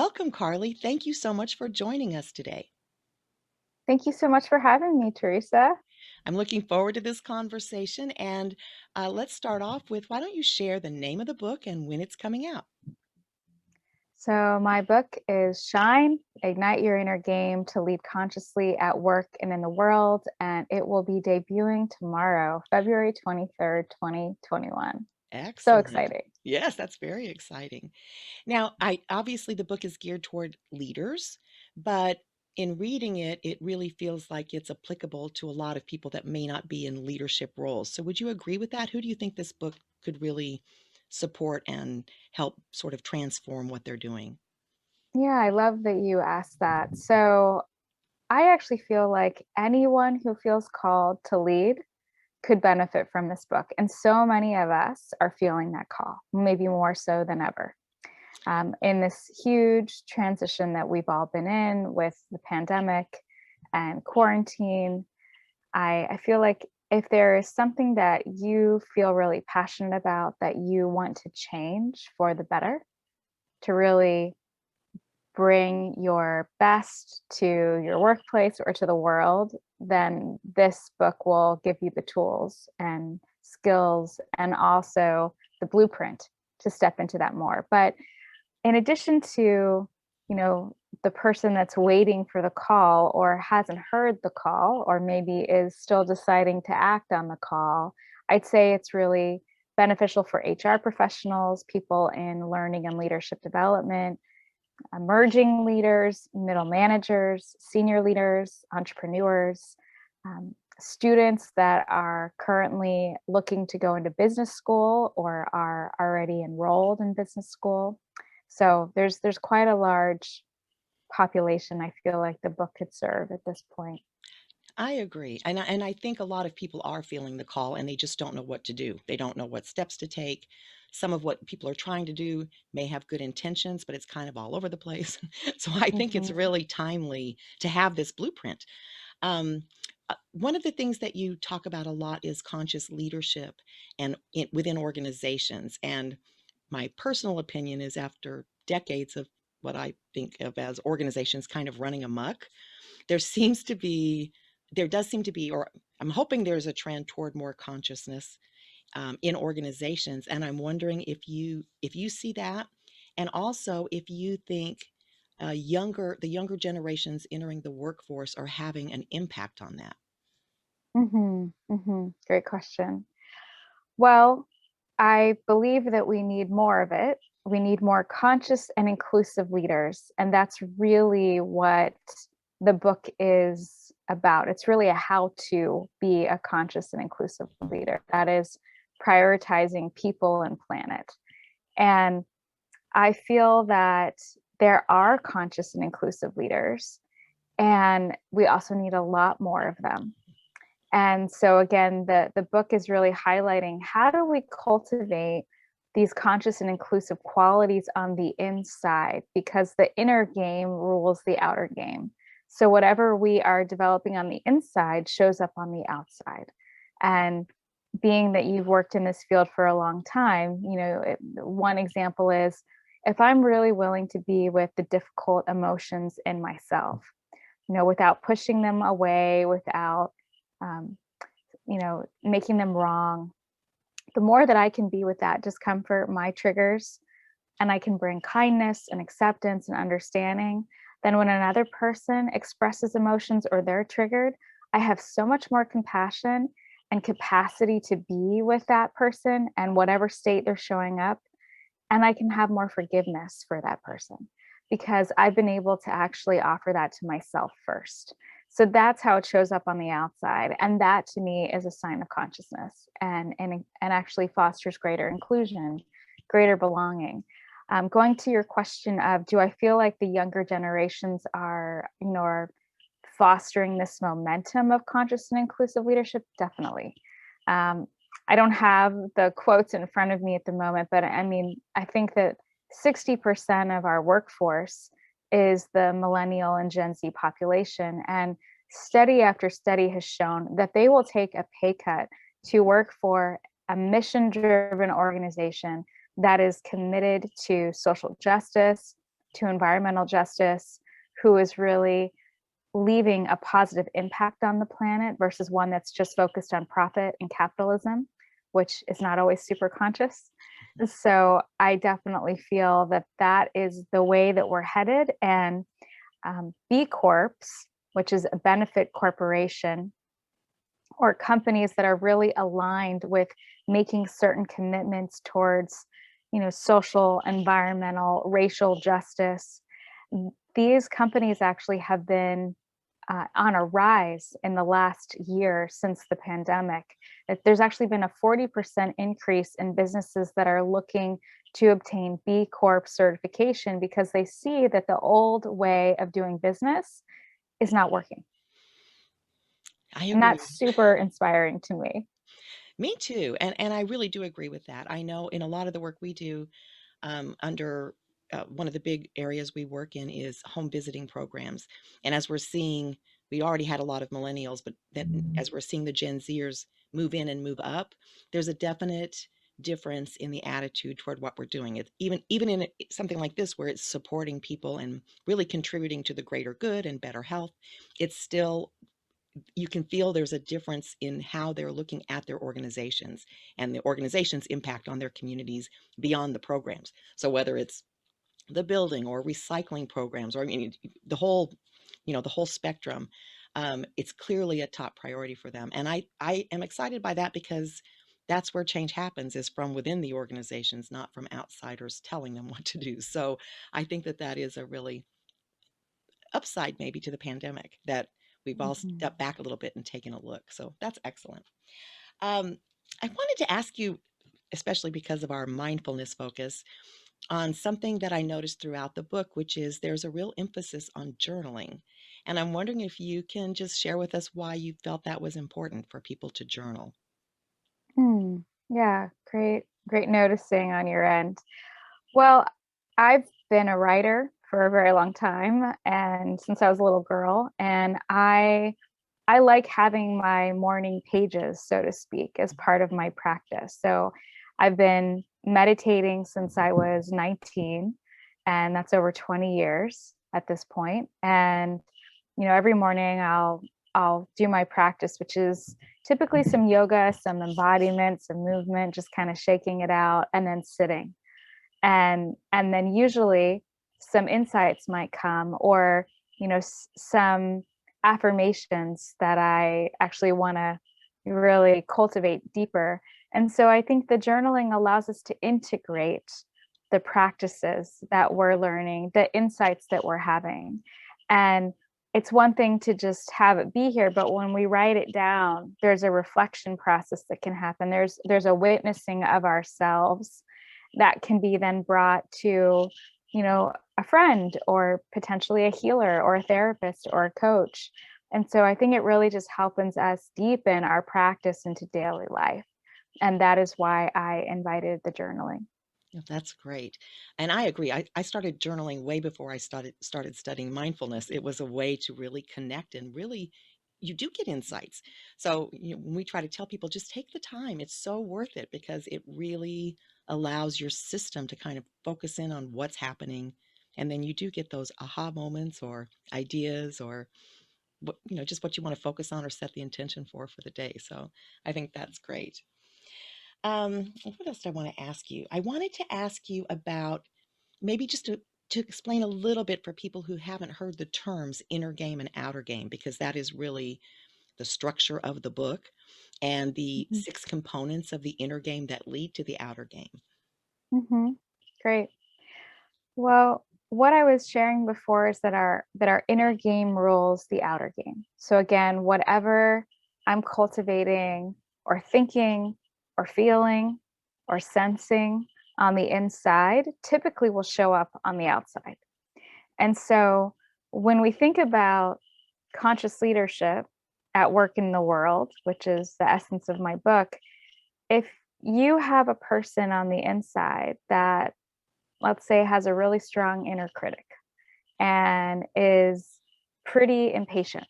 Welcome, Carly. Thank you so much for joining us today. Thank you so much for having me, Teresa. I'm looking forward to this conversation. And let's start off with why don't you share the name of the book and when it's coming out? So, my book is Shine, Ignite Your Inner Game to Lead Consciously at Work and in the World. And it will be debuting tomorrow, February 23rd, 2021. So Excellent. exciting. Yes, that's very exciting. Now, I obviously the book is geared toward leaders, but in reading it, it really feels like it's applicable to a lot of people that may not be in leadership roles. So would you agree with that? Who do you think this book could really support and help sort of transform what they're doing? Yeah, I love that you asked that. So, I actually feel like anyone who feels called to lead could benefit from this book. And so many of us are feeling that call, maybe more so than ever. In this huge transition that we've all been in with the pandemic and quarantine. I feel like if there is something that you feel really passionate about that you want to change for the better, to really bring your best to your workplace or to the world, then this book will give you the tools and skills and also the blueprint to step into that more. But in addition to, the person that's waiting for the call or hasn't heard the call or maybe is still deciding to act on the call, I'd say it's really beneficial for HR professionals, people in learning and leadership development, emerging leaders, middle managers, senior leaders, entrepreneurs, students that are currently looking to go into business school or are already enrolled in business school. So there's quite a large population I feel like the book could serve at this point. I agree. And I think a lot of people are feeling the call and they just don't know what to do. They don't know what steps to take. Some of what people are trying to do may have good intentions, but it's kind of all over the place. So I think it's Mhm. really timely to have this blueprint. Um, One of the things that you talk about a lot is conscious leadership and within organizations. And my personal opinion is after decades of what I think of as organizations kind of running amok, there seems to be there does seem to be, or I'm hoping there's a trend toward more consciousness in organizations, and I'm wondering if you see that, and also if you think the younger generations entering the workforce are having an impact on that. Mhm. Mhm. Great question. Well, I believe that we need more of it. We need more conscious and inclusive leaders. And that's really what the book is about. It's really a how to be a conscious and inclusive leader. That is prioritizing people and planet. And I feel that there are conscious and inclusive leaders, and we also need a lot more of them. And so again, the book is really highlighting how do we cultivate these conscious and inclusive qualities on the inside, because the inner game rules the outer game. So whatever we are developing on the inside shows up on the outside. And being that you've worked in this field for a long time, one example is if I'm really willing to be with the difficult emotions in myself, without pushing them away, without um, making them wrong. The more that I can be with that discomfort, my triggers, and I can bring kindness and acceptance and understanding, then when another person expresses emotions or they're triggered, I have so much more compassion and capacity to be with that person and whatever state they're showing up. And I can have more forgiveness for that person because I've been able to actually offer that to myself first. So that's how it shows up on the outside. And that to me is a sign of consciousness and actually fosters greater inclusion, greater belonging. Going to your question of do I feel like the younger generations are fostering this momentum of conscious and inclusive leadership? Definitely. Um, I don't have the quotes in front of me at the moment, but I mean, I think that 60% of our workforce is the millennial and Gen Z population. And study after study has shown that they will take a pay cut to work for a mission driven organization that is committed to social justice, to environmental justice, who is really leaving a positive impact on the planet versus one that's just focused on profit and capitalism, which is not always super conscious. So I definitely feel that that is the way that we're headed. And B Corps, which is a benefit corporation, or companies that are really aligned with making certain commitments towards, social, environmental, racial justice. These companies actually have been on a rise in the last year since the pandemic. There's actually been a 40% increase in businesses that are looking to obtain B Corp certification because they see that the old way of doing business is not working. I And agree. that's super inspiring to me. Me too. And I really do agree with that. I know in a lot of the work we do, under one of the big areas we work in is home visiting programs. And as we're seeing, we already had a lot of millennials, but then as we're seeing the Gen Zers move in and move up, there's a definite difference in the attitude toward what we're doing. It even in something like this where it's supporting people and really contributing to the greater good and better health, it's still, you can feel there's a difference in how they're looking at their organizations and the organization's impact on their communities beyond the programs. So whether it's the building or recycling programs, or I mean, the whole, the whole spectrum, it's clearly a top priority for them. And I am excited by that because that's where change happens, is from within the organizations, not from outsiders telling them what to do. So I think that that is a really upside maybe to the pandemic, that we've all Mhm. stepped back a little bit and taken a look. So that's excellent. Um, I wanted to ask you, especially because of our mindfulness focus, on something that I noticed throughout the book, which is there's a real emphasis on journaling. And I'm wondering if you can just share with us why you felt that was important for people to journal. Yeah, great noticing on your end. Well, I've been a writer for a very long time and since I was a little girl, and I like having my morning pages, so to speak, as part of my practice. So I've been meditating since I was 19, and that's over 20 years at this point. And every morning I'll do my practice, which is typically some yoga, some embodiment, some movement, just kind of shaking it out, and then sitting. And then usually some insights might come, or some affirmations that I actually want to really cultivate deeper. And so I think the journaling allows us to integrate the practices that we're learning, the insights that we're having. And it's one thing to just have it be here, but when we write it down, there's a reflection process that can happen. There's a witnessing of ourselves that can be then brought to, a friend, or potentially a healer or a therapist or a coach. And so I think it really just helps us deepen our practice into daily life. And that is why I invited the journaling. Yeah, that's great. And I agree. I started journaling way before I started studying mindfulness. It was a way to really connect and really, you do get insights. So, when we try to tell people, just take the time, it's so worth it because it really allows your system to kind of focus in on what's happening. And then you do get those aha moments or ideas, or just what you want to focus on or set the intention for the day. So I think that's great. What else do I want to ask you? I wanted to ask you about, maybe just to explain a little bit for people who haven't heard the terms inner game and outer game, because that is really the structure of the book and the Mhm. 6 components of the inner game that lead to the outer game. Mhm. Great. Well, what I was sharing before is that our inner game rules the outer game. So again, whatever I'm cultivating or thinking or feeling or sensing on the inside typically will show up on the outside. And so when we think about conscious leadership at work in the world, which is the essence of my book, if you have a person on the inside that, let's say, has a really strong inner critic and is pretty impatient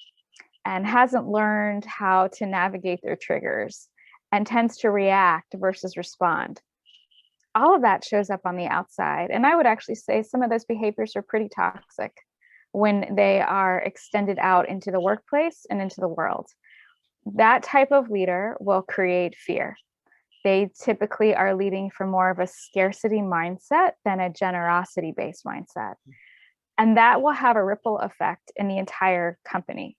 and hasn't learned how to navigate their triggers and tends to react versus respond, all of that shows up on the outside. And I would actually say some of those behaviors are pretty toxic when they are extended out into the workplace and into the world. That type of leader will create fear. They typically are leading from more of a scarcity mindset than a generosity based mindset. And that will have a ripple effect in the entire company.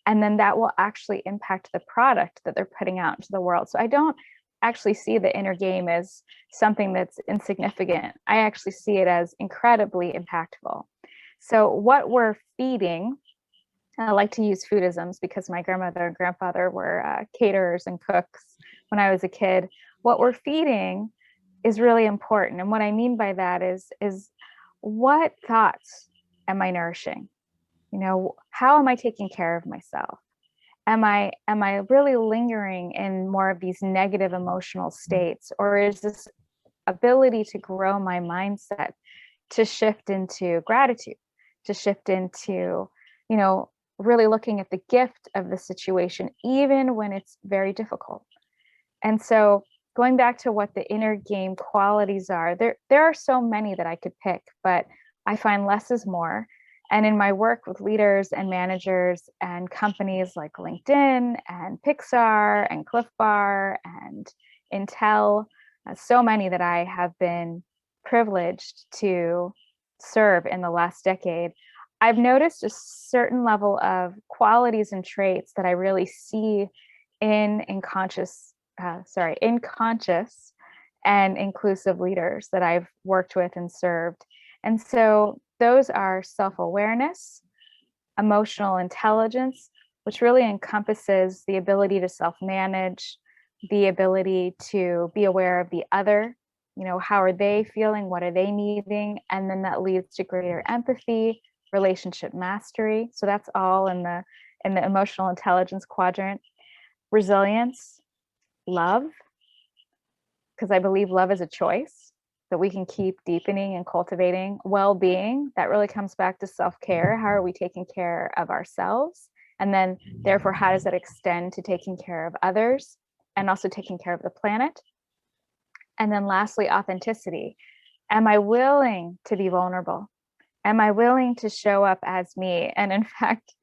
And then that will actually impact the product that they're putting out into the world. So I don't actually see the inner game as something that's insignificant. I actually see it as incredibly impactful. So what we're feeding, I like to use foodisms because my grandmother and grandfather were caterers and cooks when I was a kid. What we're feeding is really important. And what I mean by that is what thoughts am I nourishing? You know, how am I taking care of myself? Am I really lingering in more of these negative emotional states, or is this ability to grow my mindset to shift into gratitude, to shift into, you know, really looking at the gift of the situation even when it's very difficult. And so going back to what the inner game qualities are, there are so many that I could pick, but I find less is more. And in my work with leaders and managers and companies like LinkedIn and Pixar and Cliff Bar and Intel, so many that I have been privileged to serve in the last decade, I've noticed a certain level of qualities and traits that I really see in conscious, in conscious and inclusive leaders that I've worked with and served. And so those are self-awareness, emotional intelligence, which really encompasses the ability to self-manage, the ability to be aware of the other, you know, how are they feeling, what are they needing, and then that leads to greater empathy, relationship mastery. So that's all in the emotional intelligence quadrant. Resilience, love, because I believe love is a choice that we can keep deepening and cultivating. Well-being, that really comes back to self-care. How are we taking care of ourselves? And then therefore, how does that extend to taking care of others and also taking care of the planet? And then lastly, authenticity. Am I willing to be vulnerable? Am I willing to show up as me? And in fact,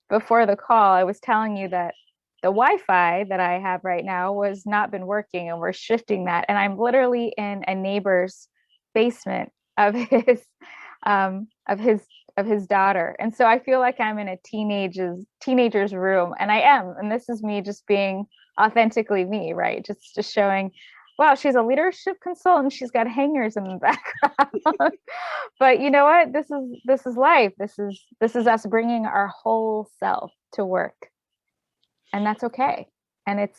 before the call, I was telling you that the Wi-Fi that I have right now was not been working, and we're shifting that. And I'm literally in a neighbor's basement of um, of his of his daughter. And so I feel like I'm in a teenager's room, and I am. And this is me just being authentically me, right? Just showing, wow, she's a leadership consultant. She's got hangers in the background. But you know what? This is life. This is us bringing our whole self to work, and that's okay. And it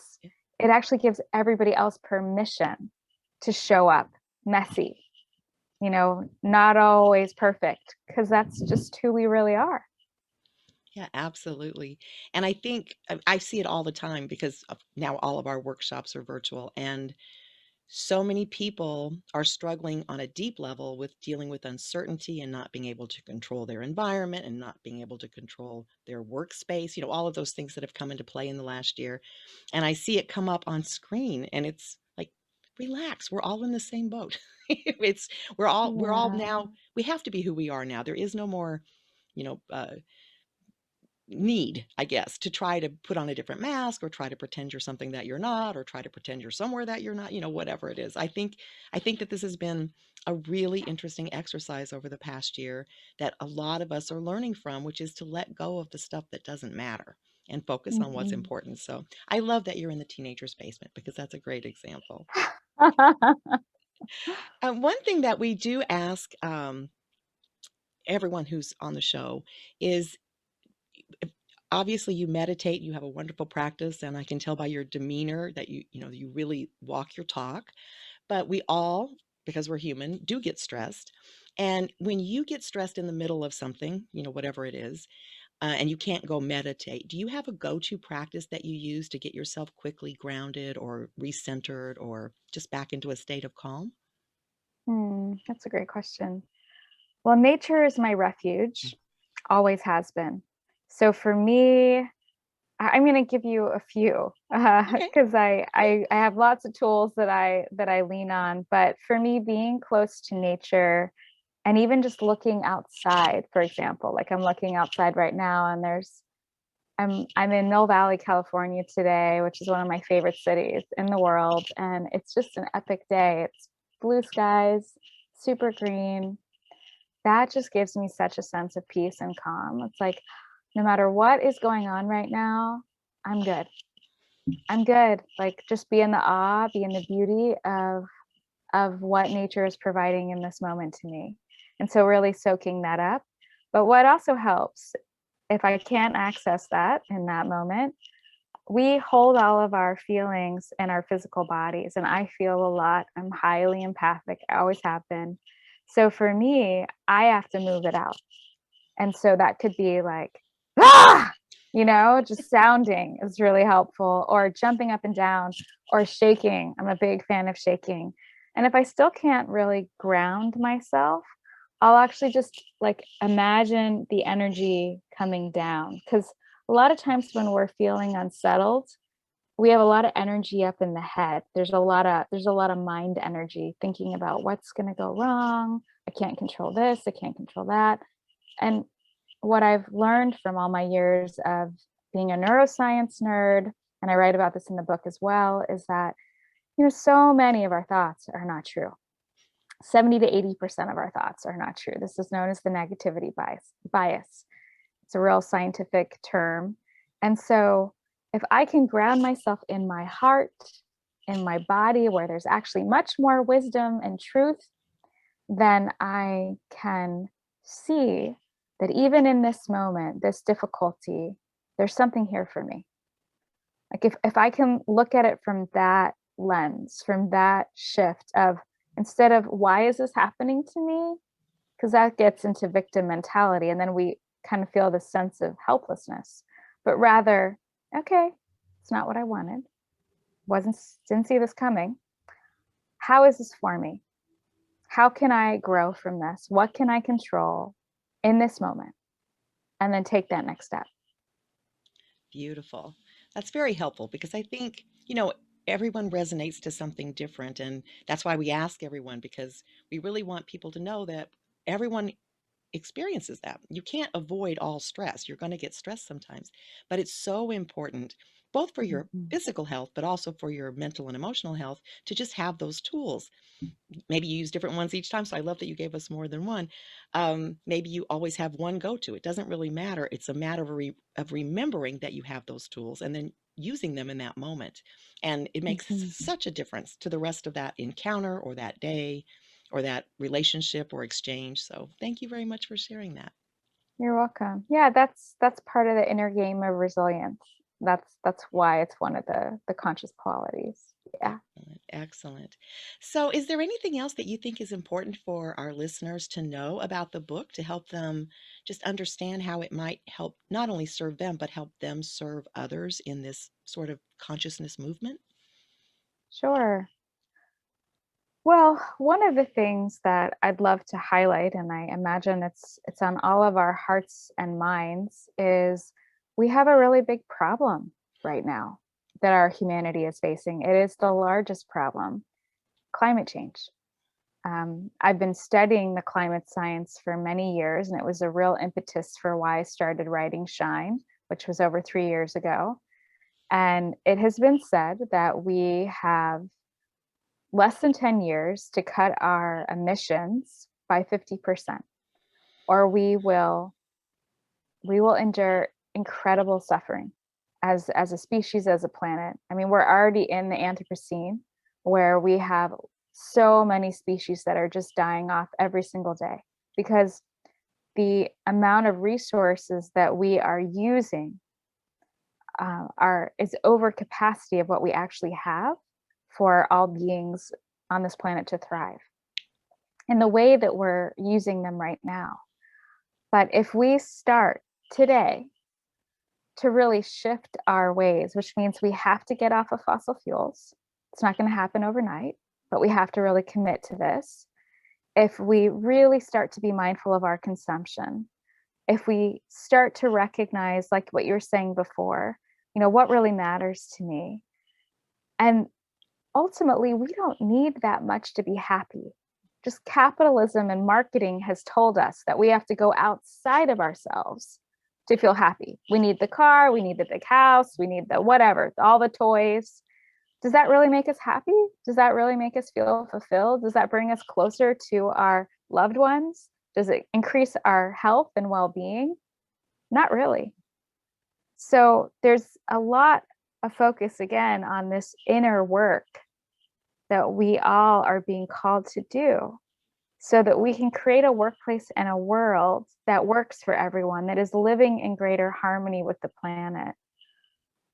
actually gives everybody else permission to show up messy, you know, not always perfect, because that's just who we really are. Yeah, absolutely. And I think I see it all the time because now all of our workshops are virtual, and so many people are struggling on a deep level with dealing with uncertainty and not being able to control their environment and not being able to control their workspace, you know, all of those things that have come into play in the last year. And I see it come up on screen, and it's like, relax, we're all in the same boat. it's we're all Yeah. now, we have to be who we are now. There is no more, you know, need, I guess, to try to put on a different mask or try to pretend you're something that you're not or try to pretend you're somewhere that you're not, you know, whatever it is. I think that this has been a really interesting exercise over the past year that a lot of us are learning from, which is to let go of the stuff that doesn't matter and focus on what's Mhm. important. So I love that you're in the teenager's basement because that's a great example. One thing that we do ask everyone who's on the show is, obviously you meditate, you have a wonderful practice, and I can tell by your demeanor that you know you really walk your talk. But we all, because we're human, do get stressed. And when you get stressed in the middle of something, you know, whatever it is, and you can't go meditate, do you have a go-to practice that you use to get yourself quickly grounded or recentered or just back into a state of calm? That's a great question. Well, nature is my refuge, always has been. So for me, I'm going to give you a few Okay. because Great. I have lots of tools that I lean on. But for me, being close to nature and even just looking outside, for example, like I'm looking outside right now, and I'm in Mill Valley, California today, which is one of my favorite cities in the world, and it's just an epic day. It's blue skies, super green. That just gives me such a sense of peace and calm. It's like no matter what is going on right now, I'm good. I'm good. Like just be in the awe, be in the beauty of what nature is providing in this moment to me. And so really soaking that up. But what also helps if I can't access that in that moment, we hold all of our feelings in our physical bodies. And I feel a lot. I'm highly empathic. I always have been. So for me, I have to move it out. And so that could be like, ah, just sounding is really helpful, or jumping up and down, or shaking. I'm a big fan of shaking. And if I still can't really ground myself, I'll actually just like imagine the energy coming down. Because a lot of times when we're feeling unsettled, we have a lot of energy up in the head. There's a lot of mind energy thinking about what's going to go wrong. I can't control this, I can't control that. And what I've learned from all my years of being a neuroscience nerd, and I write about this in the book as well, is that, so many of our thoughts are not true. 70 to 80% of our thoughts are not true. This is known as the negativity bias. It's a real scientific term. And so if I can ground myself in my heart, in my body, where there's actually much more wisdom and truth, then I can see that even in this moment, this difficulty, there's something here for me. Like if I can look at it from that lens, from that shift of instead of why is this happening to me? Because that gets into victim mentality. And then we kind of feel this sense of helplessness, but rather, okay, it's not what I wanted. Didn't see this coming. How is this for me? How can I grow from this? What can I control in this moment? And then take that next step. Beautiful. That's very helpful because I think, everyone resonates to something different. And that's why we ask everyone, because we really want people to know that everyone experiences that. You can't avoid all stress. You're going to get stressed sometimes, but it's so important both for your Mhm. physical health, but also for your mental and emotional health to just have those tools. Maybe you use different ones each time. So I love that you gave us more than one. Maybe you always have one go to. It doesn't really matter. It's a matter of remembering that you have those tools and then using them in that moment. And it makes Mhm. such a difference to the rest of that encounter or that day or that relationship or exchange. So thank you very much for sharing that. You're welcome. Yeah, that's part of the inner game of resilience. That's why it's one of the conscious qualities. Yeah. Excellent. Excellent. So, is there anything else that you think is important for our listeners to know about the book to help them just understand how it might help not only serve them, but help them serve others in this sort of consciousness movement? Sure. Well, one of the things that I'd love to highlight, and I imagine it's on all of our hearts and minds, is we have a really big problem right now that our humanity is facing. It is the largest problem, climate change. I've been studying the climate science for many years, and it was a real impetus for why I started writing Shine, which was over 3 years ago. And it has been said that we have less than 10 years to cut our emissions by 50%, or we will endure incredible suffering as a species, as a planet. I mean, we're already in the Anthropocene, where we have so many species that are just dying off every single day because the amount of resources that we are using are is over capacity of what we actually have for all beings on this planet to thrive in the way that we're using them right now. But if we start today to really shift our ways, which means we have to get off of fossil fuels. It's not going to happen overnight, but we have to really commit to this. If we really start to be mindful of our consumption, if we start to recognize, like what you were saying before, What really matters to me? And ultimately, we don't need that much to be happy. Just capitalism and marketing has told us that we have to go outside of ourselves to feel happy. We need the car, we need the big house, we need the whatever, all the toys. Does that really make us happy? Does that really make us feel fulfilled? Does that bring us closer to our loved ones? Does it increase our health and well being? Not really. So there's a lot of focus again on this inner work that we all are being called to do so that we can create a workplace and a world that works for everyone, that is living in greater harmony with the planet,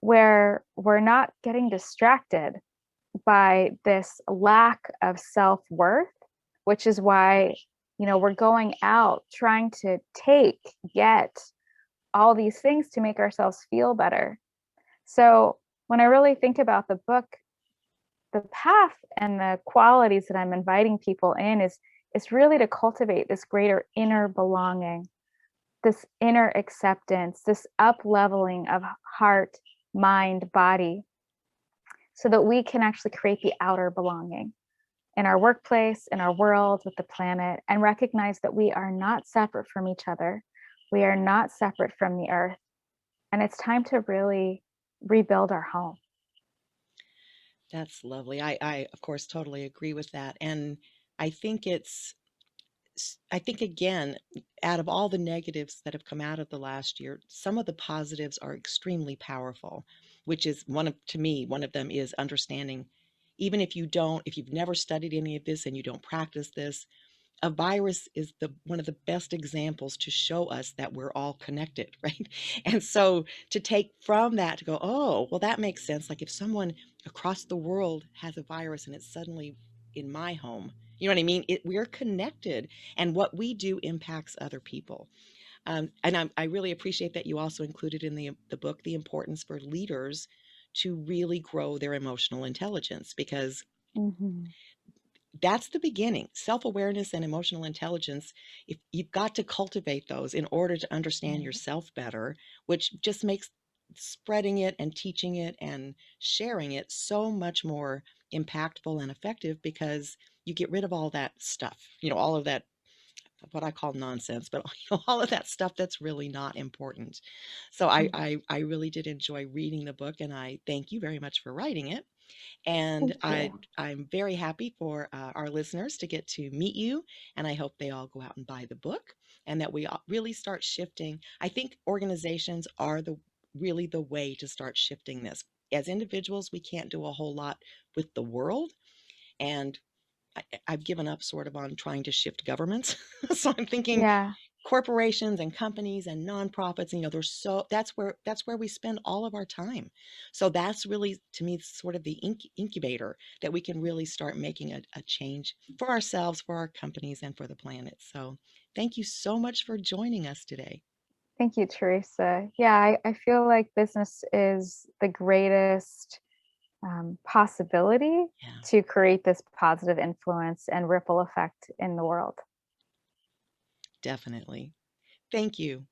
where we're not getting distracted by this lack of self-worth, which is why, we're going out trying to get all these things to make ourselves feel better. So when I really think about the book, the path and the qualities that I'm inviting people in is really to cultivate this greater inner belonging, this inner acceptance, this up leveling of heart, mind, body, so that we can actually create the outer belonging in our workplace, in our world, with the planet, and recognize that we are not separate from each other. We are not separate from the earth. And it's time to really rebuild our home. That's lovely. I, of course, totally agree with that. And I think I think again, out of all the negatives that have come out of the last year, some of the positives are extremely powerful, which is to me, one of them is understanding, even if you've never studied any of this and you don't practice this, a virus is the one of the best examples to show us that we're all connected, right? And so to take from that to go, oh, well, that makes sense. Like if someone across the world has a virus and it's suddenly in my home, you know what I mean? We're connected, and what we do impacts other people. I really appreciate that you also included in the book the importance for leaders to really grow their emotional intelligence, because Mhm. that's the beginning. Self-awareness and emotional intelligence, if you've got to cultivate those in order to understand Right. yourself better, which just makes spreading it and teaching it and sharing it so much more impactful and effective, because you get rid of all that stuff, all of that, what I call nonsense, but all of that stuff that's really not important. So Mm. I really did enjoy reading the book, and I thank you very much for writing it. And Thank you. I'm very happy for our listeners to get to meet you. And I hope they all go out and buy the book, and that we really start shifting. I think organizations are really the way to start shifting this. As individuals, we can't do a whole lot with the world. And I've given up sort of on trying to shift governments. So I'm thinking Yeah. corporations and companies and nonprofits, there's that's where we spend all of our time. So that's really, to me, sort of the incubator that we can really start making a change for ourselves, for our companies, and for the planet. So thank you so much for joining us today. Thank you, Teresa. Yeah, I feel like business is the greatest possibility Yeah, to create this positive influence and ripple effect in the world. definitely. Thank you.